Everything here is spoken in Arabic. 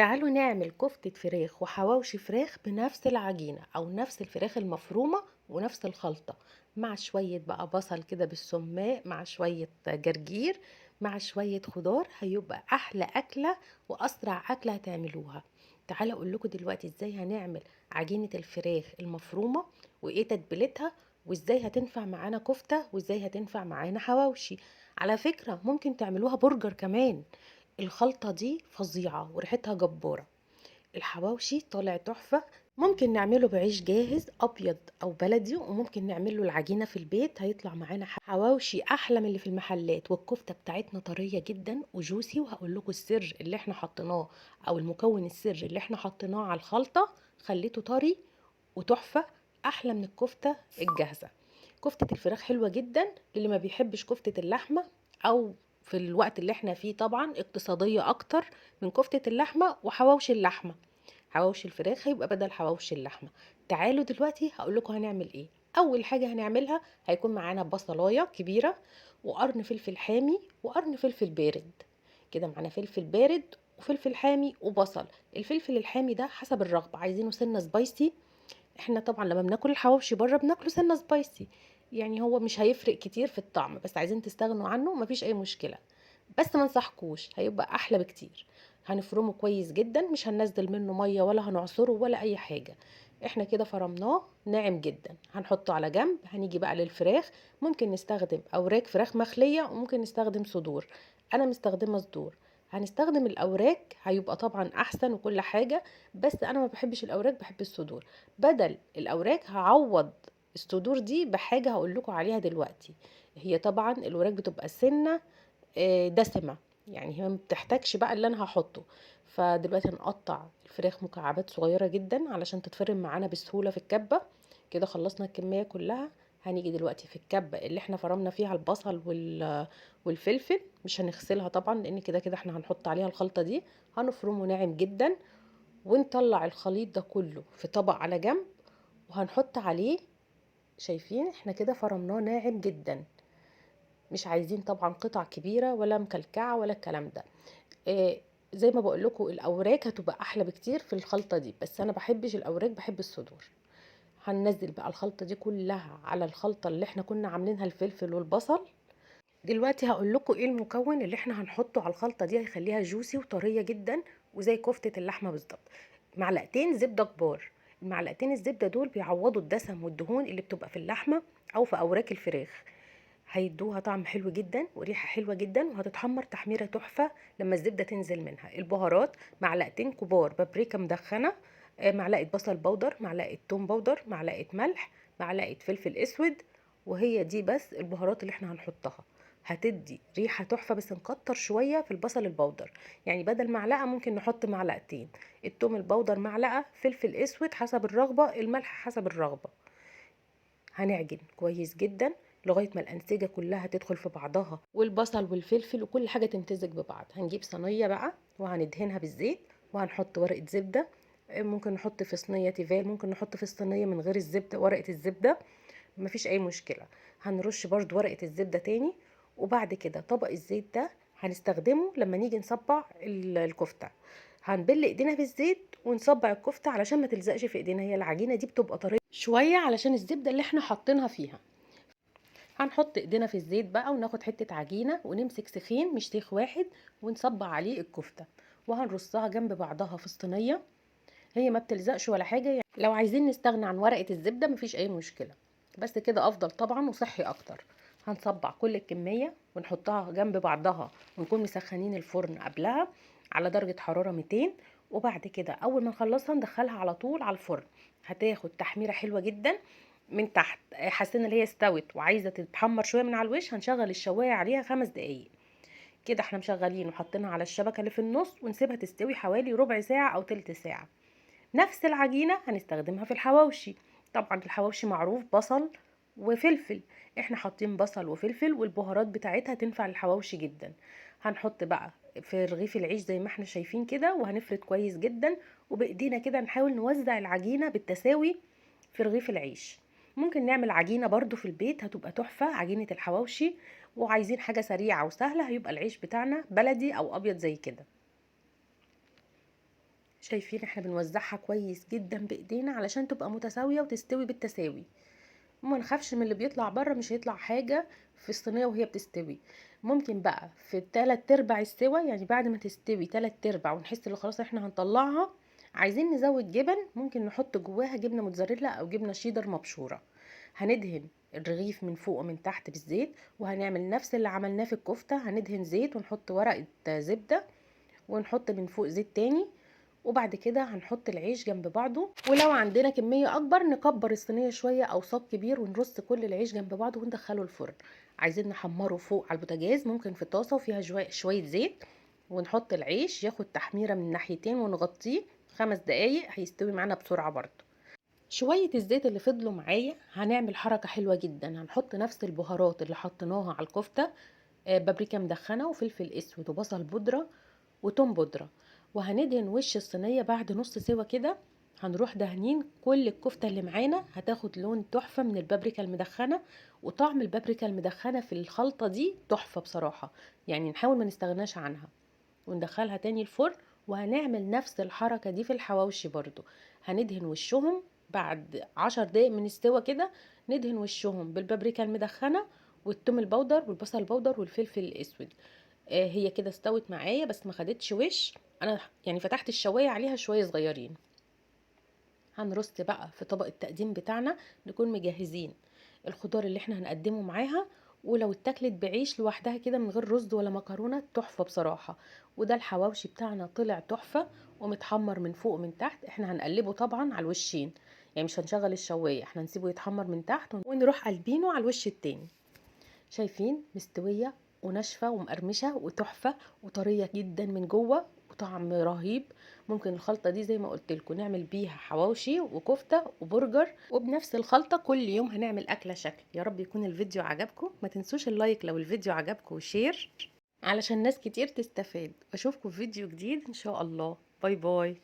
تعالوا نعمل كفتة فراخ وحواوشي فراخ بنفس العجينة أو نفس الفراخ المفرومة ونفس الخلطة، مع شوية بقى بصل كده بالسماق، مع شوية جرجير، مع شوية خضار. هيبقى أحلى أكلة وأسرع أكلة هتعملوها. تعالوا أقول لكم دلوقتي إزاي هنعمل عجينة الفراخ المفرومة وإيه تتبيلتها، وإزاي هتنفع معانا كفتة، وإزاي هتنفع معانا حواوشي. على فكرة ممكن تعملوها برجر كمان. الخلطة دي فظيعة وريحتها جبارة. الحواوشي طالع تحفة. ممكن نعمله بعيش جاهز أبيض أو بلدي، وممكن نعمله العجينة في البيت، هيطلع معانا حواوشي أحلى من اللي في المحلات. والكفتة بتاعتنا طرية جدا وجوسي. وهقول لكم السر اللي احنا حطيناه، أو المكون السر اللي احنا حطيناه على الخلطة، خليته طري وتحفة، أحلى من الكفتة الجاهزة. كفتة الفراخ حلوة جدا للي ما بيحبش كفتة اللحمة، أو في الوقت اللي احنا فيه طبعا اقتصادية أكتر من كفتة اللحمة وحواوشي اللحمة. حواوشي الفراخ هيبقى بدل حواوشي اللحمة. تعالوا دلوقتي هقول لكم هنعمل ايه. اول حاجة هنعملها هيكون معانا بصلاية كبيرة، وقرن فلفل حامي، وقرن فلفل بارد. كده معانا فلفل بارد وفلفل حامي وبصل. الفلفل الحامي ده حسب الرغبة، عايزينه سنة سبايسي. احنا طبعا لما بناكل الحواوشي بره بناكله سنة سبايسي، يعني هو مش هيفرق كتير في الطعم، بس عايزين تستغنوا عنه مفيش اي مشكلة. بس ما نصحكوش، هيبقى احلى بكتير. هنفرمه كويس جدا، مش هننزل منه ميه ولا هنعصره ولا اي حاجه. احنا كده فرمناه ناعم جدا، هنحطه على جنب. هنيجي بقى للفراخ. ممكن نستخدم اوراق فراخ مخليه، وممكن نستخدم صدور. انا مستخدمه صدور. هنستخدم الاوراق هيبقى طبعا احسن وكل حاجه، بس انا ما بحبش الاوراق، بحب الصدور. بدل الاوراق هعوض الصدور دي بحاجه هقول لكم عليها دلوقتي. هي طبعا الوراك بتبقى سنه دسمة، يعني هي ما بتحتاجش بقى اللي انا هحطه. فدلوقتي هنقطع الفراخ مكعبات صغيرة جدا علشان تتفرم معانا بسهولة في الكبة. كده خلصنا الكمية كلها. هنيجي دلوقتي في الكبة اللي احنا فرمنا فيها البصل والفلفل. مش هنغسلها طبعا لان كده كده احنا هنحط عليها الخلطة دي. هنفرمه ناعم جدا، ونطلع الخليط ده كله في طبق على جنب، وهنحط عليه. شايفين احنا كده فرمناه ناعم جدا. مش عايزين طبعا قطع كبيرة ولا مكلكعة ولا الكلام ده. إيه، زي ما بقول لكم الاوراق هتبقى احلى بكتير في الخلطة دي، بس انا بحبش الاوراق، بحب الصدور. هننزل بقى الخلطة دي كلها على الخلطة اللي احنا كنا عاملينها، الفلفل والبصل. دلوقتي هقول لكم ايه المكون اللي احنا هنحطه على الخلطة دي هيخليها جوسي وطرية جدا وزي كفتة اللحمة بالظبط. معلقتين زبدة كبار. المعلقتين الزبدة دول بيعوضوا الدسم والدهون اللي بتبقى في اللحمة او في اوراق الفراخ. هيدوها طعم حلو جدا وريحة حلوة جدا، وهتتحمر تحميرة تحفة لما الزبدة تنزل منها. البهارات معلقتين كبار بابريكا مدخنة، معلقة بصل بودر، معلقة توم بودر، معلقة ملح، معلقة فلفل اسود. وهي دي بس البهارات اللي احنا هنحطها. هتدي ريحة تحفة، بس نكتر شوية في البصل البودر، يعني بدل معلقة ممكن نحط معلقتين. التوم البودر معلقة، فلفل اسود حسب الرغبة، الملح حسب الرغبة. هنعجن كويس جدا لغاية ما الأنسجة كلها تدخل في بعضها، والبصل والفلفل وكل حاجة تمتزج ببعض. هنجيب صينية بقى وهندهنها بالزيت، وهنحط ورقة زبدة. ممكن نحط في صينية تيفال، ممكن نحط في الصينية من غير الزبدة، ورقة الزبدة مفيش أي مشكلة. هنرش برضو ورقة الزبدة تاني. وبعد كده طبق الزيت ده هنستخدمه لما نيجي نصبع الكفتة. هنبل ايدينا في الزيت ونصبع الكفتة علشان ما تلزقش في ايدينا، هي العجينة دي بتبقى طرية شوية علشان الزبدة اللي احنا حاطينها فيها. هنحط ايدينا في الزيت بقى وناخد حتة عجينة ونمسك سيخين مش سيخ واحد، ونصبع عليه الكفتة، وهنرصها جنب بعضها في الصينية. هي ما بتلزقش ولا حاجة، يعني لو عايزين نستغنى عن ورقة الزبدة مفيش اي مشكلة، بس كده افضل طبعا وصحي اكتر. هنصبع كل الكمية ونحطها جنب بعضها، ونكون مسخنين الفرن قبلها على درجة حرارة 200. وبعد كده اول ما نخلصها ندخلها على طول على الفرن. هتاخد تحميرة حلوة جدا من تحت. حاسين ان هي استوت وعايزة تتحمر شوية من على الوش، هنشغل الشواية عليها 5 دقايق. كده احنا مشغلين وحطينها على الشبكة اللي في النص، ونسيبها تستوي حوالي ربع ساعة او تلت ساعة. نفس العجينة هنستخدمها في الحواوشي. طبعا الحواوشي معروف بصل وفلفل، احنا حاطين بصل وفلفل، والبهارات بتاعتها تنفع للحواوشي جدا. هنحط بقى في رغيف العيش زي ما احنا شايفين كده، وهنفرد كويس جدا، وبايدينا كده نحاول نوزع العجينة بالتساوي في رغيف العيش. ممكن نعمل عجينة برضو في البيت هتبقى تحفة، عجينة الحواوشي. وعايزين حاجة سريعة وسهلة، هيبقى العيش بتاعنا بلدي او ابيض زي كده. شايفين احنا بنوزعها كويس جدا بايدينا علشان تبقى متساوية وتستوي بالتساوي، وما نخافش من اللي بيطلع بره، مش هيطلع حاجة في الصينية وهي بتستوي. ممكن بقى في 3/4 السوا، يعني بعد ما تستوي 3/4 ونحس ان خلاص احنا هنطلعها، عايزين نزود جبن، ممكن نحط جواها جبنة موتزاريلا او جبنة شيدر مبشورة. هندهن الرغيف من فوق ومن تحت بالزيت، وهنعمل نفس اللي عملناه في الكفتة، هندهن زيت ونحط ورقة زبدة، ونحط من فوق زيت تاني، وبعد كده هنحط العيش جنب بعضه. ولو عندنا كمية اكبر نكبر الصينية شوية او صاج كبير ونرص كل العيش جنب بعضه وندخله الفرن. عايزين نحمره فوق على البوتاجاز، ممكن في طاسة وفيها شوية زيت، ونحط العيش ياخد تحميرة من ناحيتين ونغطيه 5 دقايق، هيستوي معانا بسرعة برضه. شوية الزيت اللي فضلوا معايا هنعمل حركة حلوة جدا، هنحط نفس البهارات اللي حطيناها على الكفتة، بابريكا مدخنة وفلفل اسود وبصل بودرة وتوم بودرة، وهندهن وش الصينية بعد نص سوا كده. هنروح دهنين كل الكفتة اللي معانا، هتاخد لون تحفة من البابريكا المدخنة، وطعم البابريكا المدخنة في الخلطة دي تحفة بصراحة، يعني نحاول ما نستغناش عنها. وندخلها تاني الفرن، وهنعمل نفس الحركة دي في الحواوشي برضو. هندهن وشهم بعد 10 دقايق من السوا كده، ندهن وشهم بالبابريكا المدخنة والثوم البودر والبصل البودر والفلفل الاسود. هي كده استوت معايا بس ما خدتش وش، انا يعني فتحت الشوايه عليها شويه صغيرين. هنرص بقى في طبق التقديم بتاعنا، نكون مجهزين الخضار اللي احنا هنقدمه معاها، ولو اتاكلت بعيش لوحدها كده من غير رز ولا مكرونه تحفه بصراحه. وده الحواوشي بتاعنا طلع تحفه، ومتحمر من فوق ومن تحت. احنا هنقلبه طبعا على الوشين، يعني مش هنشغل الشوايه، احنا نسيبه يتحمر من تحت ونروح قلبينه على الوش التاني. شايفين مستوية وناشفة ومقرمشة وتحفة وطرية جدا من جوه وطعم رهيب. ممكن الخلطة دي زي ما قلت لكم نعمل بيها حواوشي وكفتة وبرجر، وبنفس الخلطة كل يوم هنعمل أكلة شكل. يا رب يكون الفيديو عجبكم، ما تنسوش اللايك لو الفيديو عجبكم وشير علشان ناس كتير تستفاد. أشوفكم في فيديو جديد إن شاء الله. باي باي.